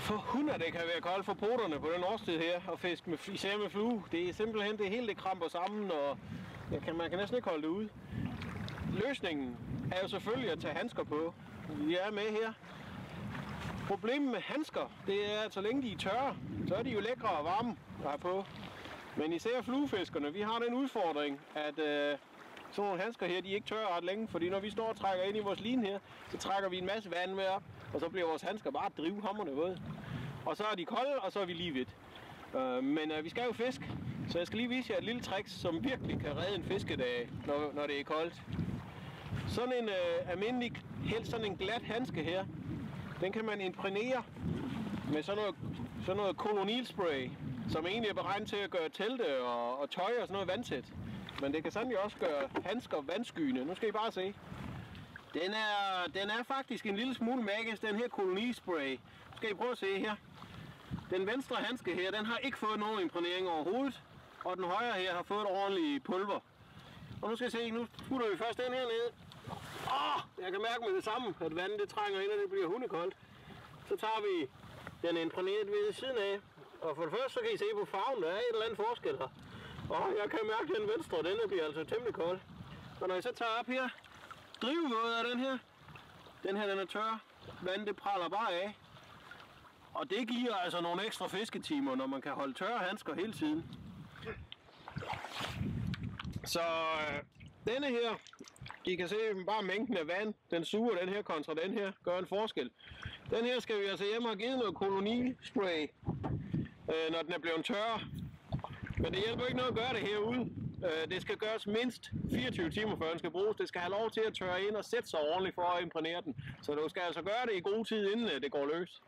For hunde, det kan være koldt for poterne på den årstid her, og fiske med, især med flue. Det er simpelthen det hele, det kramper sammen, og man kan næsten ikke holde det ude. Løsningen er jo selvfølgelig at tage handsker på. Vi er med her. Problemet med handsker, det er, at så længe de er tørre, så er de jo lækre og varme at have på. Men især fluefiskerne, vi har den udfordring, at sådan nogle handsker her, de er ikke tørre ret længe, fordi når vi står og trækker ind i vores line her, så trækker vi en masse vand med op, og så bliver vores handsker bare drivhamrende våde. Og så er de kolde, og så er vi lige vidt. Men vi skal jo fiske, så jeg skal lige vise jer et lille trick, som virkelig kan redde en fiskedag, når det er koldt. Sådan en almindelig, helt sådan en glat handske her, den kan man imprægnere med sådan noget kolonilspray, som egentlig er beregnet til at gøre telte og tøj og sådan noget vandtæt. Men det kan sandelig også gøre handsker vandskyende. Nu skal I bare se. Den er faktisk en lille smule magisk, den her kolonispray. Nu skal I prøve at se her. Den venstre handske her, den har ikke fået nogen imprægnering overhovedet. Og den højre her har fået et ordentligt pulver. Og nu skal I se, nu putter vi først den her ned. Jeg kan mærke med det samme, at vandet det trænger ind, og det bliver hundekoldt. Så tager vi den imprægneret ved siden af. Og for det første, så kan I se på farven, der er et eller andet forskel her. Og jeg kan mærke, at den venstre, den bliver altså temmelig kold. Og når jeg så tager op her, drivvåd af den her. Den her, den er tør. Vandet, det praller bare af. Og det giver altså nogle ekstra fisketimer, når man kan holde tørre handsker hele tiden. Så denne her, I kan se bare mængden af vand, den suger den her kontra den her, gør en forskel. Den her skal vi altså hjem og give noget kolonispray, når den er blevet tør. Men det hjælper ikke noget at gøre det herude. Det skal gøres mindst 24 timer før den skal bruges. Det skal have lov til at tørre ind og sætte sig ordentligt for at imprægnere den. Så du skal altså gøre det i god tid, inden det går løs.